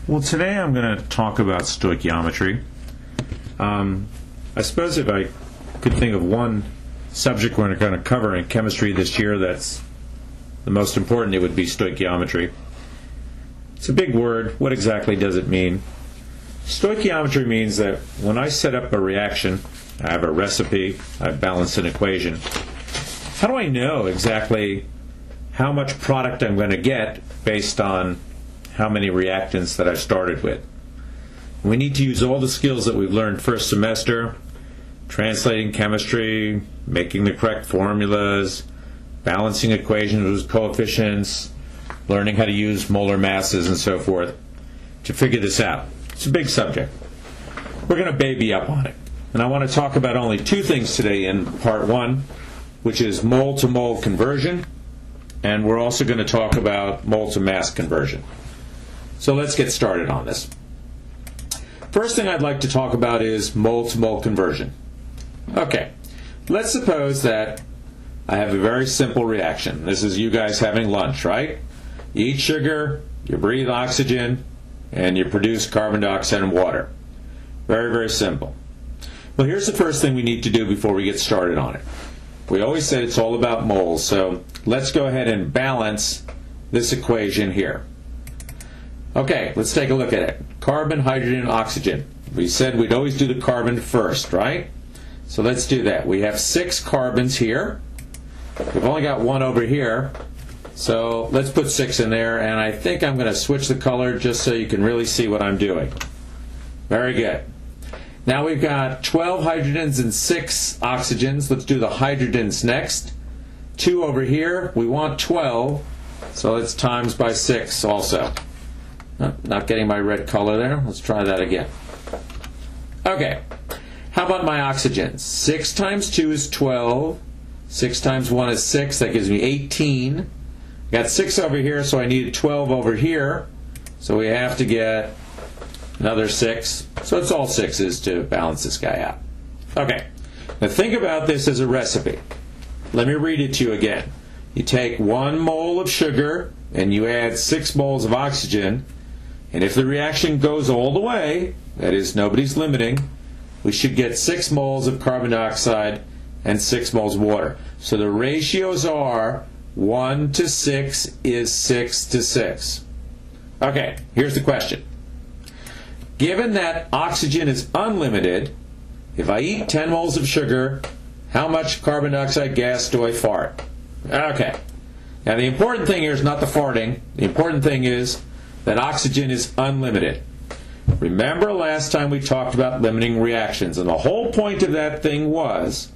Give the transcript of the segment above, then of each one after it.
Well, today I'm going to talk about stoichiometry. I suppose if I could think of one subject we're going to cover in chemistry this year that's the most important, it would be stoichiometry. It's a big word. What exactly does it mean? Stoichiometry means that when I set up a reaction, I have a recipe, I balance an equation. How do I know exactly how much product I'm going to get based on how many reactants that I started with? We need to use all the skills that we've learned first semester, translating chemistry, making the correct formulas, balancing equations with coefficients, learning how to use molar masses and so forth to figure this out. It's a big subject. We're going to baby up on it. And I want to talk about only two things today in part one, which is mole to mole conversion, and we're also going to talk about mole to mass conversion. So let's get started on this. First thing I'd like to talk about is mole to mole conversion. Okay, let's suppose that I have a very simple reaction. This is you guys having lunch, right? You eat sugar, you breathe oxygen, and you produce carbon dioxide and water. Very, very simple. Well, here's the first thing we need to do before we get started on it. We always said it's all about moles, so let's go ahead and balance this equation here. Okay, let's take a look at it. Carbon, hydrogen, oxygen. We said we'd always do the carbon first, right? So let's do that. We have 6 carbons here. We've only got 1 over here. So let's put 6 in there, and I think I'm going to switch the color just so you can really see what I'm doing. Very good. Now we've got 12 hydrogens and 6 oxygens. Let's do the hydrogens next. 2 over here. We want 12, so let's times by 6 also. Not getting my red color there. Let's try that again. Okay. How about my oxygens? 6 times 2 is 12. 6 times 1 is 6. That gives me 18. Got 6 over here, so I need 12 over here. So we have to get another 6. So it's all 6s to balance this guy out. Okay. Now think about this as a recipe. Let me read it to you again. You take 1 mole of sugar and you add 6 moles of oxygen. And if the reaction goes all the way, that is, nobody's limiting, we should get 6 moles of carbon dioxide and 6 moles of water. So the ratios are 1 to 6 is 6 to 6. Okay, here's the question. Given that oxygen is unlimited, if I eat 10 moles of sugar, how much carbon dioxide gas do I fart? Okay. Now the important thing here is not the farting. The important thing is that oxygen is unlimited. Remember last time we talked about limiting reactions, and the whole point of that thing was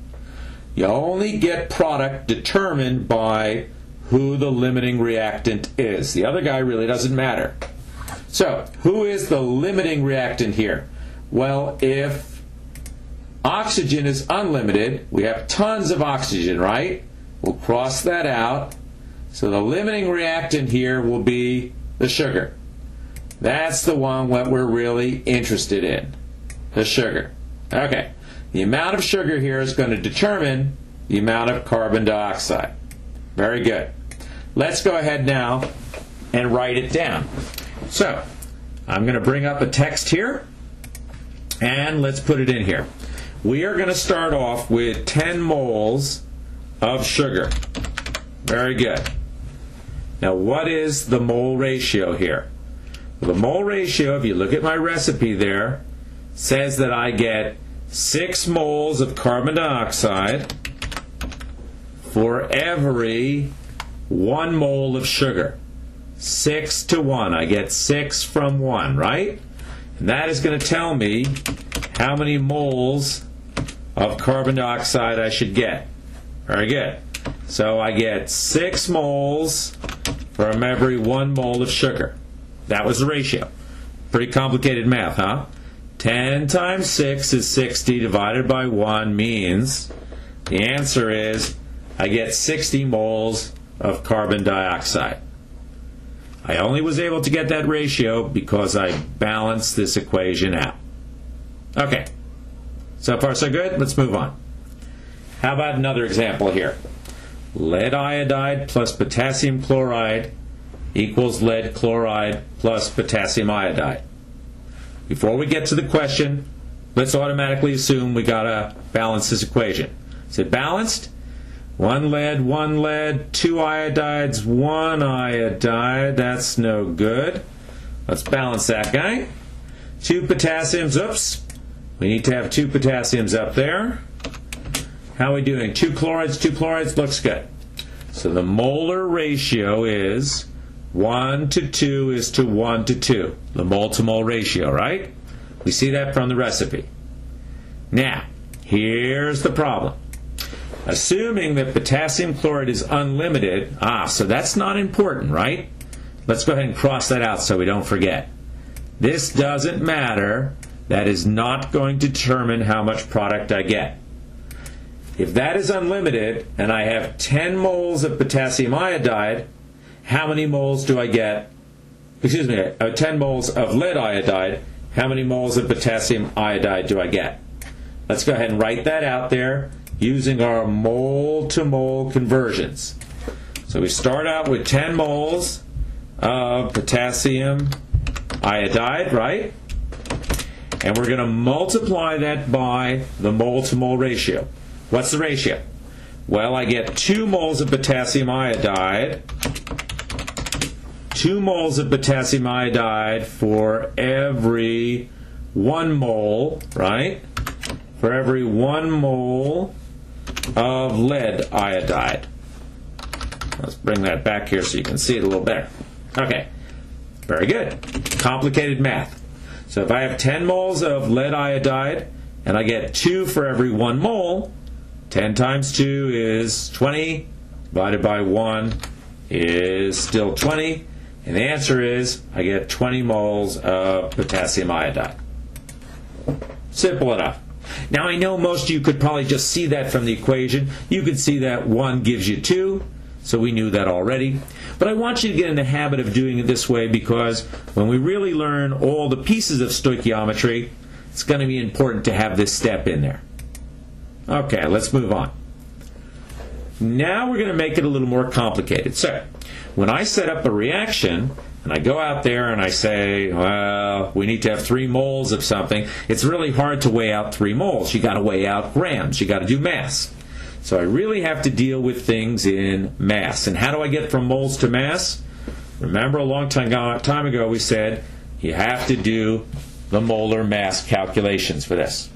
you only get product determined by who the limiting reactant is. The other guy really doesn't matter. So, who is the limiting reactant here? Well, if oxygen is unlimited, we have tons of oxygen, right? We'll cross that out. So the limiting reactant here will be the sugar. That's the one that we're really interested in, the sugar. Okay, the amount of sugar here is going to determine the amount of carbon dioxide. Very good. Let's go ahead now and write it down. So, I'm going to bring up a text here, and let's put it in here. We are going to start off with 10 moles of sugar. Very good. Now, what is the mole ratio here? Well, the mole ratio, if you look at my recipe there, says that I get 6 moles of carbon dioxide for every 1 mole of sugar. 6 to 1. I get 6 from 1, right? And that is going to tell me how many moles of carbon dioxide I should get. Very good. So I get 6 moles from every 1 mole of sugar. That was the ratio. Pretty complicated math, huh? 10 times 6 is 60 divided by 1 means the answer is I get 60 moles of carbon dioxide. I only was able to get that ratio because I balanced this equation out. Okay. So far so good? Let's move on. How about another example here? Lead iodide plus potassium chloride equals lead chloride plus potassium iodide. Before we get to the question, let's automatically assume we got to balance this equation. Is it balanced? 1 lead, 2 iodides, 1 iodide. That's no good. Let's balance that guy. 2 potassiums. Oops. We need to have 2 potassiums up there. How are we doing? 2 chlorides, 2 chlorides. Looks good. So the molar ratio is 1 to 2 is to 1 to 2. The mole-to-mole ratio, right? We see that from the recipe. Now, here's the problem. Assuming that potassium chloride is unlimited, so that's not important, right? Let's go ahead and cross that out so we don't forget. This doesn't matter. That is not going to determine how much product I get. If that is unlimited and I have 10 moles of potassium iodide, how many moles do I get? 10 moles of lead iodide, how many moles of potassium iodide do I get? Let's go ahead and write that out there using our mole-to-mole conversions. So we start out with 10 moles of potassium iodide, right? And we're going to multiply that by the mole-to-mole ratio. What's the ratio? Well, I get 2 moles of potassium iodide. 2 moles of potassium iodide for every 1 mole, right? For every 1 mole of lead iodide. Let's bring that back here so you can see it a little better. Okay, very good. Complicated math. So if I have 10 moles of lead iodide and I get 2 for every 1 mole, 10 times 2 is 20, divided by 1 is still 20, and the answer is I get 20 moles of potassium iodide. Simple enough. Now I know most of you could probably just see that from the equation. You could see that 1 gives you 2, so we knew that already. But I want you to get in the habit of doing it this way because when we really learn all the pieces of stoichiometry, it's going to be important to have this step in there. Okay, let's move on. Now we're going to make it a little more complicated. So, when I set up a reaction, and I go out there and I say, well, we need to have 3 moles of something, it's really hard to weigh out 3 moles. You got to weigh out grams. You got to do mass. So I really have to deal with things in mass. And how do I get from moles to mass? Remember a long time ago we said you have to do the molar mass calculations for this.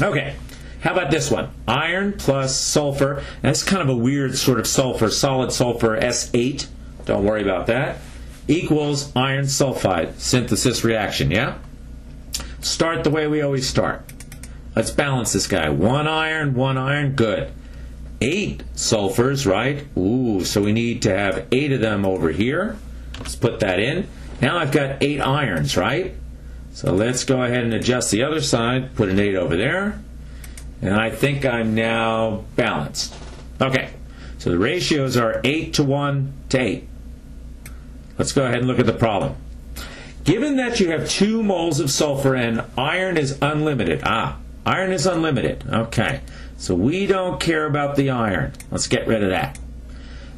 Okay. How about this one? Iron plus sulfur. That's kind of a weird sort of sulfur, solid sulfur, S8. Don't worry about that. Equals iron sulfide synthesis reaction, yeah? Start the way we always start. Let's balance this guy. 1 iron, good. 8 sulfurs, right? Ooh, so we need to have 8 of them over here. Let's put that in. Now I've got 8 irons, right? So let's go ahead and adjust the other side. Put an 8 over there. And I think I'm now balanced. Okay, so the ratios are 8 to 1 to 8. Let's go ahead and look at the problem. Given that you have 2 moles of sulfur and iron is unlimited. Iron is unlimited. Okay, so we don't care about the iron. Let's get rid of that.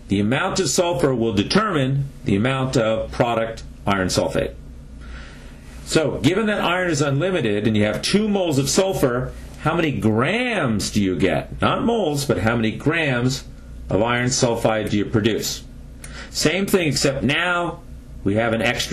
The amount of sulfur will determine the amount of product iron sulfate. So, given that iron is unlimited and you have 2 moles of sulfur, how many grams do you get? Not moles, but how many grams of iron sulfide do you produce? Same thing, except now we have an extra